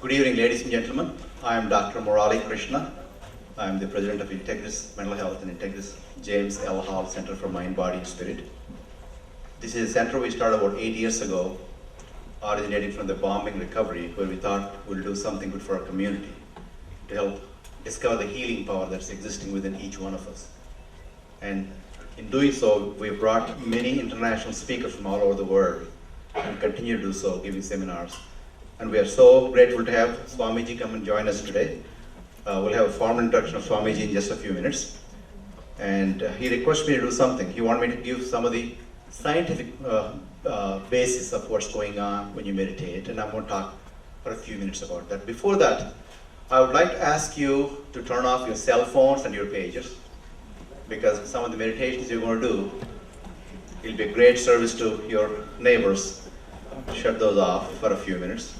Good evening, ladies and gentlemen. I am Dr. Murali Krishna. I am the president of Integris Mental Health and Integris James L. Hall Center for Mind, Body, and Spirit. This is a center we started about 8 years ago, originating from the bombing recovery, where we thought we'll do something good for our community to help discover the healing power that's existing within each one of us. And in doing so, we've brought many international speakers from all over the world and continue to do so, giving seminars. And we are so grateful to have Swamiji come and join us today. We'll have a formal introduction of Swamiji in just a few minutes. And he requested me to do something. He wanted me to give some of the scientific basis of what's going on when you meditate, and I'm going to talk for a few minutes about that. Before that, I would like to ask you to turn off your cell phones and your pagers, because some of the meditations you're going to do, it'll be a great service to your neighbors. Shut those off for a few minutes.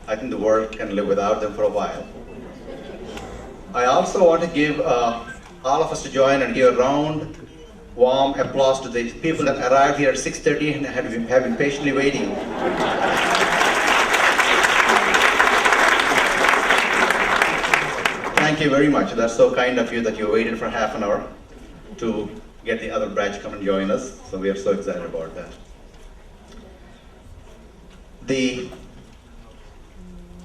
I think the world can live without them for a while. I also want to give all of us to join and give a round, warm applause to the people that arrived here at 6:30 and have been patiently waiting. Thank you very much. That's so kind of you that you waited for half an hour to get the other batch come and join us. So we are so excited about that. The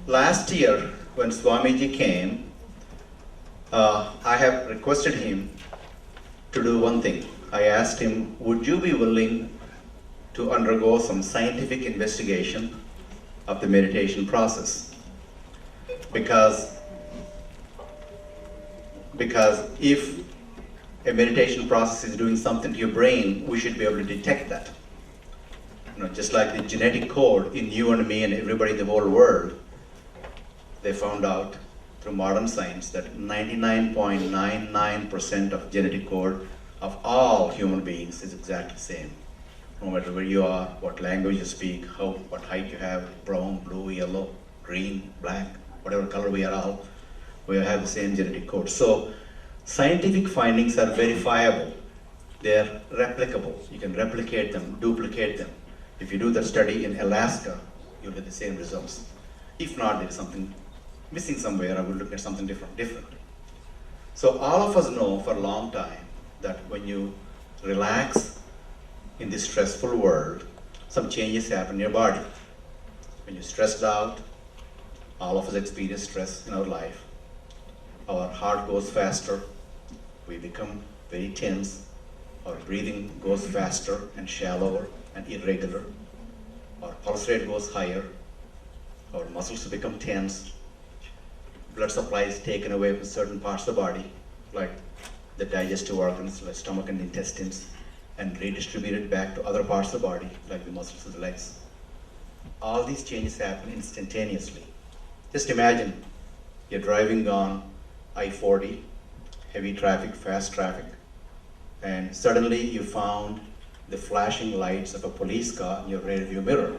last year when Swamiji came, I have requested him to do one thing. I asked him, would you be willing to undergo some scientific investigation of the meditation process? Because if a meditation process is doing something to your brain, we should be able to detect that. You know, just like the genetic code in you and me and everybody in the whole world, they found out through modern science that 99.99% of genetic code of all human beings is exactly the same. No matter where you are, what language you speak, what height you have, brown, blue, yellow, green, black, whatever color we are all, we have the same genetic code. So scientific findings are verifiable. They're replicable. You can replicate them, duplicate them. If you do the study in Alaska, you'll get the same results. If not, there's something missing somewhere, I will look at something different. So all of us know for a long time that when you relax in this stressful world, some changes happen in your body. When you're stressed out, all of us experience stress in our life. Our heart goes faster, we become very tense, our breathing goes faster and shallower and irregular, our pulse rate goes higher, our muscles become tense, blood supply is taken away from certain parts of the body, like the digestive organs, like stomach and intestines, and redistributed back to other parts of the body, like the muscles of the legs. All these changes happen instantaneously. Just imagine you're driving on I-40, heavy traffic, fast traffic, and suddenly you found the flashing lights of a police car in your rearview mirror.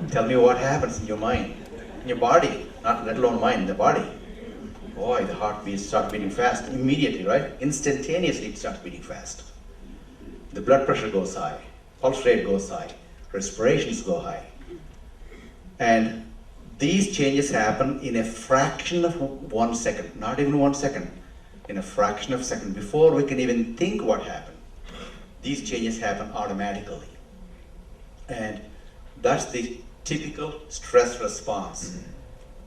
Tell me what happens in your mind, in your body, not let alone mind, the body. Boy, the heartbeat starts beating fast immediately, right? Instantaneously it starts beating fast. The blood pressure goes high, pulse rate goes high, respirations go high. And these changes happen in a fraction of 1 second, not even 1 second, in a fraction of a second, before we can even think what happened. These changes happen automatically. And that's the typical stress response.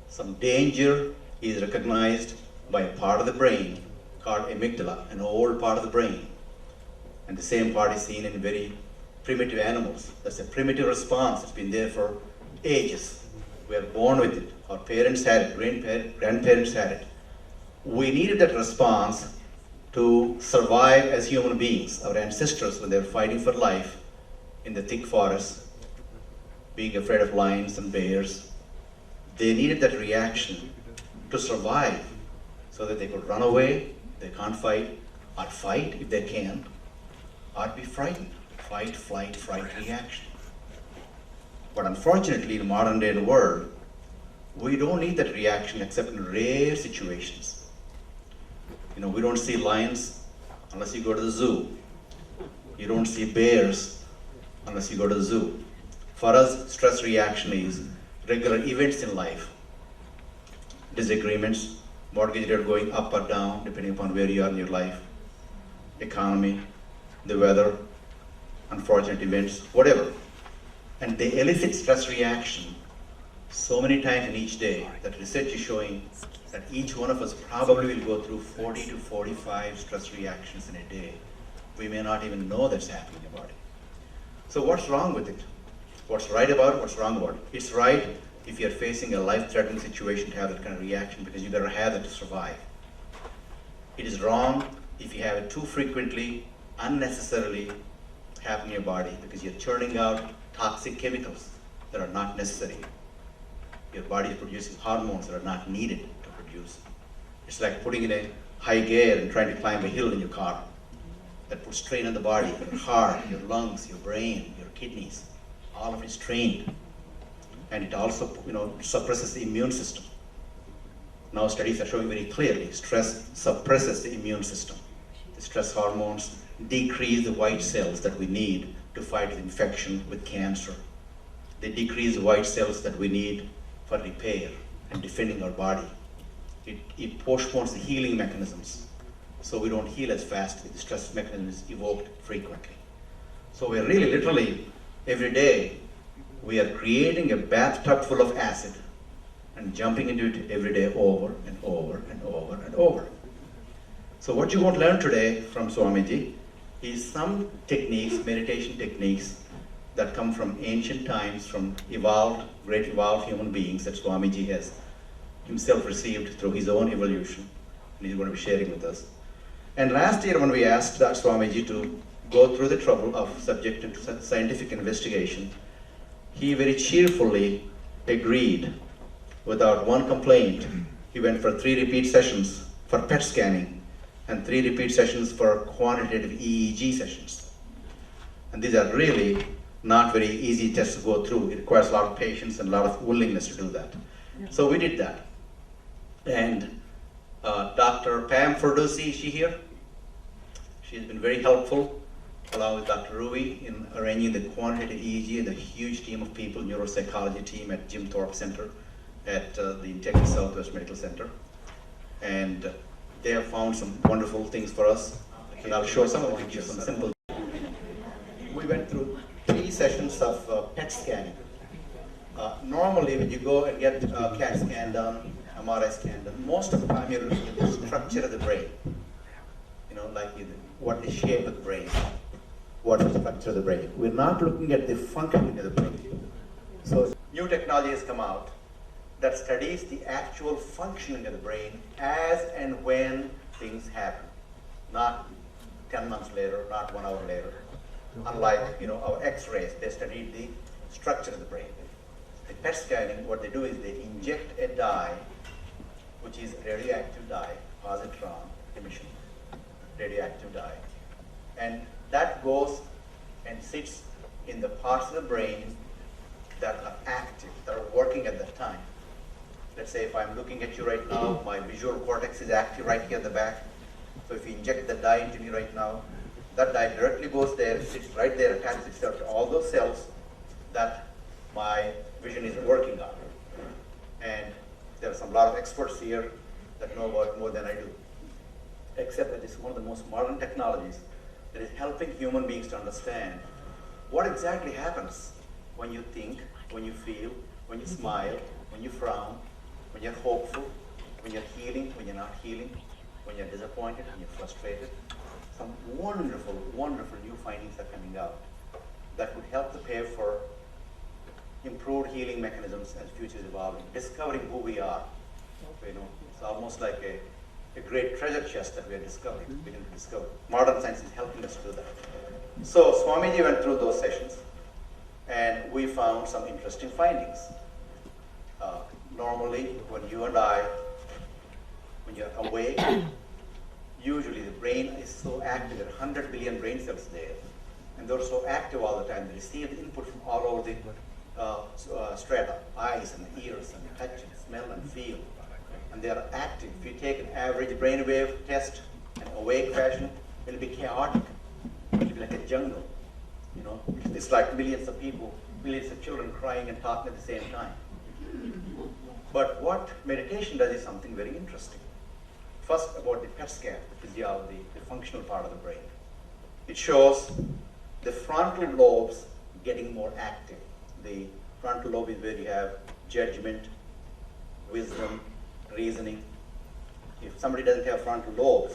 Some danger is recognized by a part of the brain called amygdala, an old part of the brain. And the same part is seen in very primitive animals. That's a primitive response. It's been there for ages. We are born with it. Our parents had it, grandparents had it. We needed that response to survive as human beings. Our ancestors, when they were fighting for life in the thick forest, being afraid of lions and bears, they needed that reaction to survive so that they could run away, they can't fight, or fight if they can, or be frightened. Fight, flight, fright reaction. But unfortunately, in the modern day world, we don't need that reaction except in rare situations. You know, we don't see lions unless you go to the zoo. You don't see bears unless you go to the zoo. For us, stress reaction is regular events in life, disagreements, mortgage rate going up or down depending upon where you are in your life, economy, the weather, unfortunate events, whatever. And they elicit stress reaction so many times in each day that research is showing that each one of us probably will go through 40 to 45 stress reactions in a day. We may not even know that's happening in the body. So what's wrong with it? What's right about it? What's wrong about it? It's right if you're facing a life-threatening situation to have that kind of reaction because you better have it to survive. It is wrong if you have it too frequently, unnecessarily happen in your body because you're churning out toxic chemicals that are not necessary. Your body is producing hormones that are not needed to produce. It's like putting in a high gear and trying to climb a hill in your car. That puts strain on the body, your heart, your lungs, your brain, your kidneys. All of it is strained. And it also, suppresses the immune system. Now studies are showing very clearly, stress suppresses the immune system. The stress hormones decrease the white cells that we need to fight with infection, with cancer. They decrease the white cells that we need for repair and defending our body. It postpones the healing mechanisms, so we don't heal as fast if the stress mechanism is evoked frequently. So we're really literally, every day, we are creating a bathtub full of acid and jumping into it every day over and over and over and over. So what you want to learn today from Swamiji is some techniques, meditation techniques, that come from ancient times, from great evolved human beings that Swamiji has himself received through his own evolution, and he's going to be sharing with us. And last year when we asked Swamiji to go through the trouble of subjecting to scientific investigation, he very cheerfully agreed without one complaint. He went for 3 repeat sessions for PET scanning and 3 repeat sessions for quantitative EEG sessions. And these are really not very easy tests to go through. It requires a lot of patience and a lot of willingness to do that. Yeah. So we did that. And Dr. Pam Ferdosi, is she here? She's been very helpful, along with Dr. Rui, in arranging the quantitative EEG and the huge team of people, neuropsychology team at Jim Thorpe Center at the Integrity Southwest Medical Center. And they have found some wonderful things for us. And I'll show some of the pictures, some simple. We went through 3 sessions of PET scanning. Normally, when you go and get a CAT scan done, MRI scan done, most of the time you're looking at the structure of the brain. What is the shape of the brain? What is the structure of the brain? We're not looking at the functioning of the brain. So new technology has come out that studies the actual functioning of the brain as and when things happen. Not 10 months later, not 1 hour later. Unlike our X-rays, they studied the structure of the brain. The PET scanning, what they do is they inject a dye, which is a radioactive dye, positron emission, radioactive dye, and that goes and sits in the parts of the brain that are active, that are working at that time. Let's say if I'm looking at you right now, my visual cortex is active right here at the back. So if you inject the dye into me right now, that dye directly goes there, sits right there, attaches itself to all those cells that my vision is working on. And there are a lot of experts here that know about it more than I do. Except that it's one of the most modern technologies that is helping human beings to understand what exactly happens when you think, when you feel, when you smile, when you frown, when you're hopeful, when you're healing, when you're not healing, when you're disappointed, when you're frustrated. Some wonderful, wonderful new findings are coming out that would help to pave for improved healing mechanisms as the future is evolving, discovering who we are. It's almost like a great treasure chest that we are discovering, beginning to discover. Modern science is helping us do that. So Swamiji went through those sessions, and we found some interesting findings. Normally, when you and I, when you're awake, usually the brain is so active, there are 100 billion brain cells there, and they're so active all the time. They receive the input from all over the strata, eyes and ears and touch and smell and feel, and they are active. If you take an average brainwave test in awake fashion, it'll be chaotic. It'll be like a jungle. It's like millions of people, millions of children crying and talking at the same time. But what meditation does is something very interesting. First, about the PET scan, the physiology, the functional part of the brain. It shows the frontal lobes getting more active. The frontal lobe is where you have judgment, wisdom, reasoning. If somebody doesn't have frontal lobes,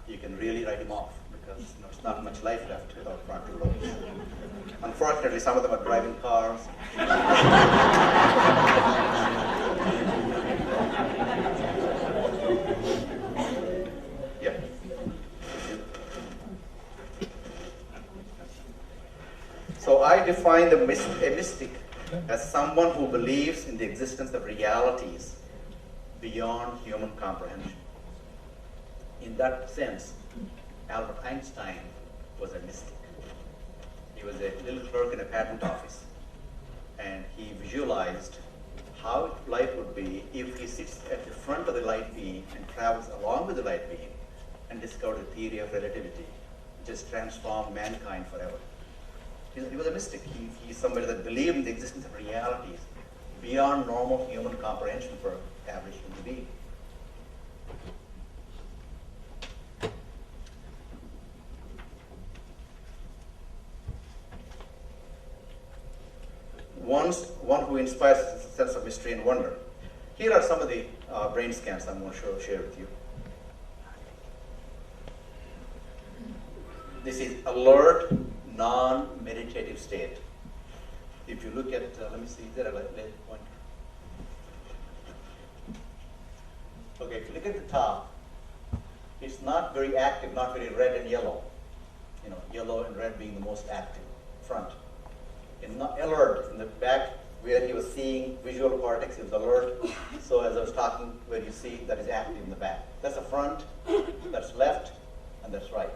you can really write him off because there's not much life left without frontal lobes. Unfortunately, some of them are driving cars. Yeah. So I define a mystic as someone who believes in the existence of realities beyond human comprehension. In that sense, Albert Einstein was a mystic. He was a little clerk in a patent office, and he visualized how life would be if he sits at the front of the light beam and travels along with the light beam and discovered the theory of relativity, which has transformed mankind forever. He was a mystic. He's somebody that believed in the existence of realities beyond normal human comprehension for an average human being. One who inspires a sense of mystery and wonder. Here are some of the brain scans I'm going to share with you. This is alert, non-meditative state. If you look at, let me see, is there a light point? Okay, if you look at the top, it's not very active, not very red and yellow. You know, yellow and red being the most active front. In alert in the back, where he was seeing visual cortex, he was alert. So as I was talking, where you see that is active in the back. That's the front, that's left, and that's right.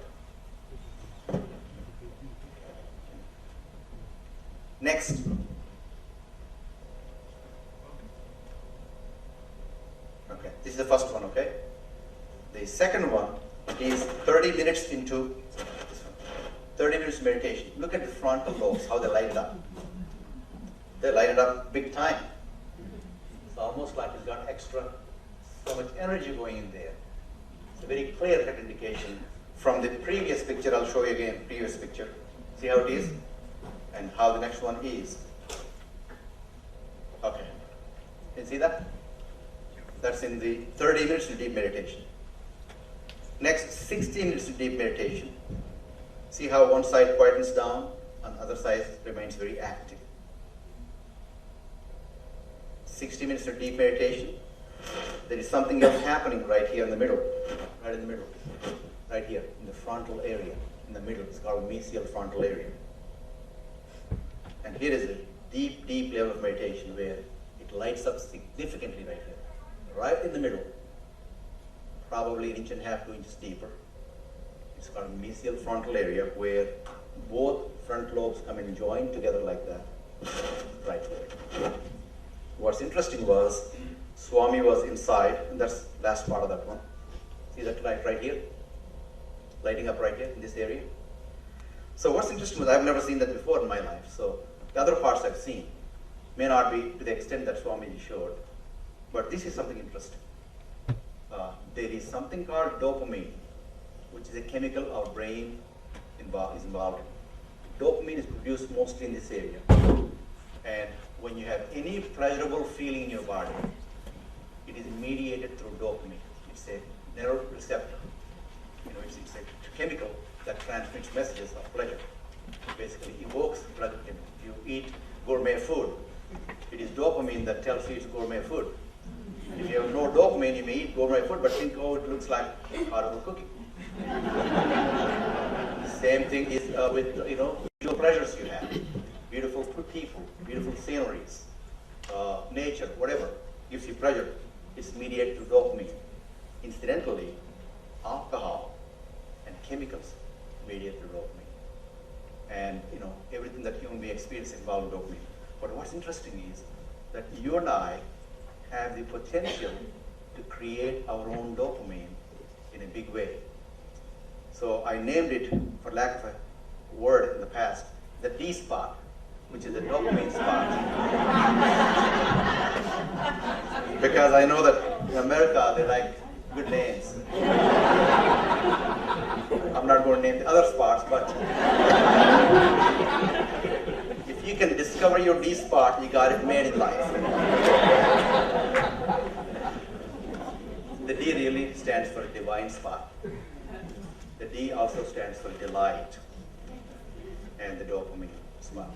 Next. Okay, this is the first one, okay? The second one is 30 minutes into 30 minutes meditation. Look at the frontal lobes, how they light it up. They light it up big time. It's almost like it's got so much energy going in there. It's a very clear-cut indication. From the previous picture, I'll show you again, previous picture. See how it is? And how the next one is. Okay. Can you see that? That's in the 30 minutes of deep meditation. Next, 60 minutes of deep meditation. See how one side quietens down and the other side remains very active. 60 minutes of deep meditation. There is something else happening right here in the middle. Right in the middle. Right here in the frontal area. In the middle. It's called mesial frontal area. And here is a deep, deep level of meditation where it lights up significantly right here. Right in the middle. Probably 1.5 to 2 inches deeper. It's called mesial frontal area where both front lobes come and join together like that. Right there. What's interesting was Swami was inside, and that's the last part of that one. See that light right here? Lighting up right here in this area. So what's interesting was I've never seen that before in my life. So the other parts I've seen may not be to the extent that Swami showed, but this is something interesting. There is something called dopamine, which is a chemical our brain is involved in. Dopamine is produced mostly in this area. And when you have any pleasurable feeling in your body, it is mediated through dopamine. It's a neuroreceptor. You know, it's a chemical that transmits messages of pleasure. Basically evokes pleasure. If you eat gourmet food, it is dopamine that tells you it's gourmet food. If you have no dopamine, you may eat gourmet food, but think, oh, it looks like horrible cooking. Same thing is with visual pleasures you have. Beautiful people, beautiful sceneries, nature, whatever gives you pleasure. It's mediated through dopamine. Incidentally, alcohol and chemicals mediate through dopamine. And everything that human being experiences involves dopamine. But what's interesting is that you and I have the potential to create our own dopamine in a big way. So I named it, for lack of a word in the past, the D spot, which is the dopamine spot. Because I know that in America they like good names. I'm not going to name the other spots, but if you can discover your D spot, you got it made in life. The D really stands for divine spot. The D also stands for delight, and the dopamine smile.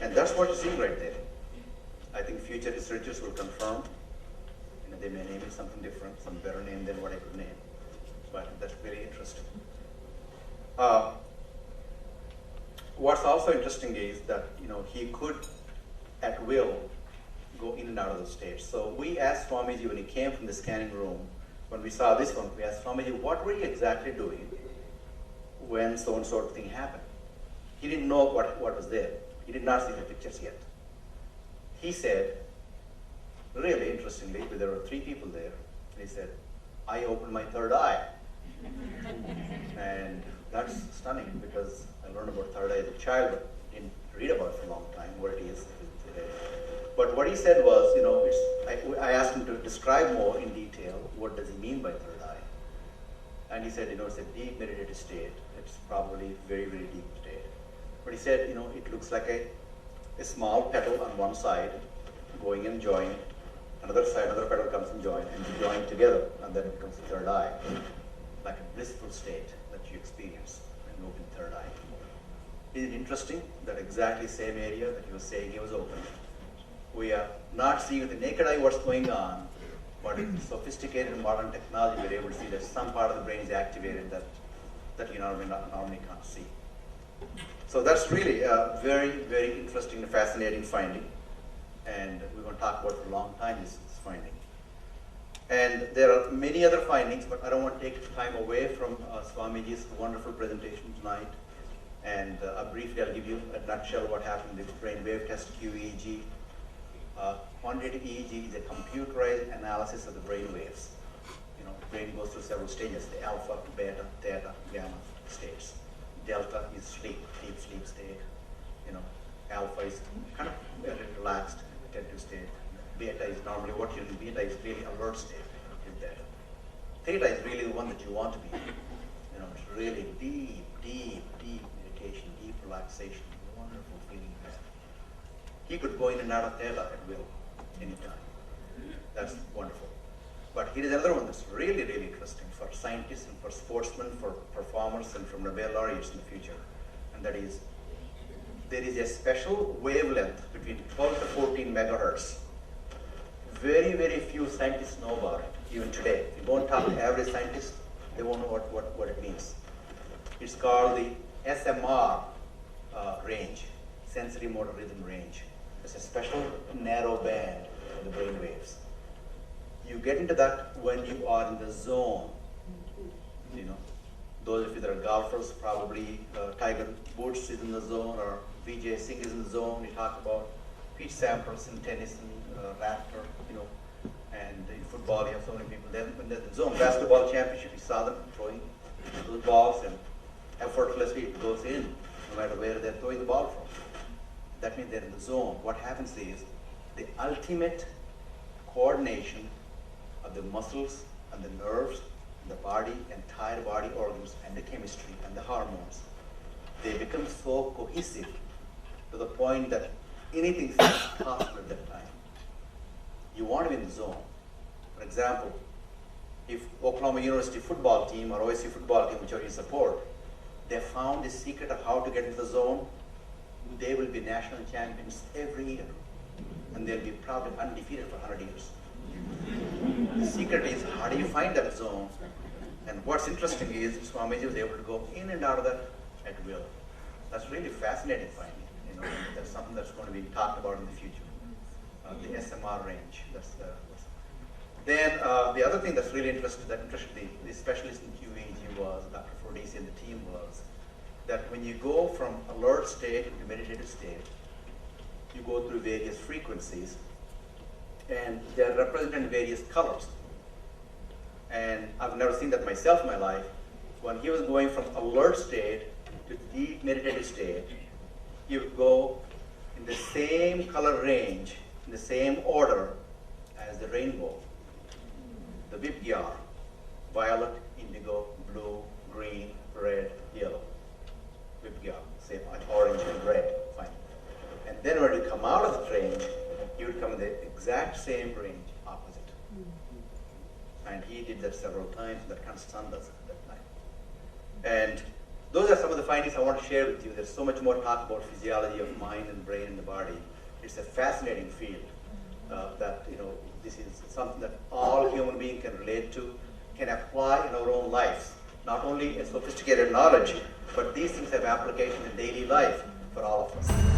And that's what you're seeing right there. I think future researchers will confirm. They may name it something different, some better name than what I could name. But that's very interesting. What's also interesting is that he could, at will, go in and out of the states. So we asked Swamiji when he came from the scanning room, when we saw this one, we asked Swamiji, what were you exactly doing when so and so thing happened? He didn't know what was there. He did not see the pictures yet. He said, really interestingly, there were 3 people there, and he said, I opened my third eye. And that's stunning because I learned about third eye as a child, but didn't read about it for a long time, what it is today. But what he said was, I asked him to describe more in detail, what does he mean by third eye? And he said, it's a deep meditative state. It's probably very, very deep state. But he said, it looks like a small petal on one side going and joining. Another side, another petal comes and join together, and then it becomes the third eye, like a blissful state that you experience and open third eye. Isn't it interesting that exactly same area that he was saying he was open? We are not seeing with the naked eye what's going on, but with sophisticated modern technology, we're able to see that some part of the brain is activated that you normally can't see. So that's really a very, very interesting and fascinating finding. And we're going to talk about for a long time this finding. And there are many other findings, but I don't want to take time away from Swamiji's wonderful presentation tonight. And briefly, I'll give you a nutshell what happened with brain wave test QEEG. Quantitative EEG is a computerized analysis of the brain waves. Brain goes through several stages: the alpha, beta, theta, gamma states. Delta is sleep, deep sleep state. Alpha is kind of relaxed, attentive state. Beta is normally what you're in. Beta is really alert state. Theta is really the one that you want to be. It's really deep, deep, deep meditation, deep relaxation, wonderful feeling. He could go in and out of theta at will, anytime. That's wonderful. But here is another one that's really, really interesting for scientists and for sportsmen, for performers, and for Nobel laureates in the future. And that is, there is a special wavelength between 12 to 14 megahertz. Very, very few scientists know about it, even today. If you go and talk to average scientists, they won't know what it means. It's called the SMR range, sensory motor rhythm range. It's a special narrow band of the brain waves. You get into that when you are in the zone. Those of you that are golfers, probably Tiger Woods is in the zone, or Vijay Singh is in the zone. We talk about Pete Sampras in tennis and Raptor, and in football you have so many people. Then when there's the zone basketball championship, you saw them throwing those balls, and effortlessly it goes in, no matter where they're throwing the ball from. That means they're in the zone. What happens is the ultimate coordination of the muscles and the nerves, the body, entire body organs, and the chemistry and the hormones. They become so cohesive to the point that anything is possible at that time. You want to be in the zone. For example, if Oklahoma University football team or OSU football team, which are you support, they found the secret of how to get into the zone, they will be national champions every year. And they'll be probably undefeated for 100 years. The secret is, how do you find that zone? And what's interesting is Swamiji was able to go in and out of that at will. That's really fascinating finding. That's something that's going to be talked about in the future. The SMR range. Then the other thing that's really interested the specialist in QEEG was, Dr. Frodisi and the team was, that when you go from alert state to meditative state, you go through various frequencies, and they're represented in various colors. And I've never seen that myself in my life. When he was going from alert state to deep meditative state, he would go in the same color range, in the same order as the rainbow. The Vibgyar, violet, indigo, blue, green, red, yellow. Vibgyar, same, orange and red, fine. And then when you come out of that range, you would come in the exact same range, opposite. And he did that several times, that kind of stunned us at that time. And those are some of the findings I want to share with you. There's so much more talk about physiology of mind and brain and the body. It's a fascinating field that, this is something that all human beings can relate to, can apply in our own lives. Not only a sophisticated knowledge, but these things have application in daily life for all of us.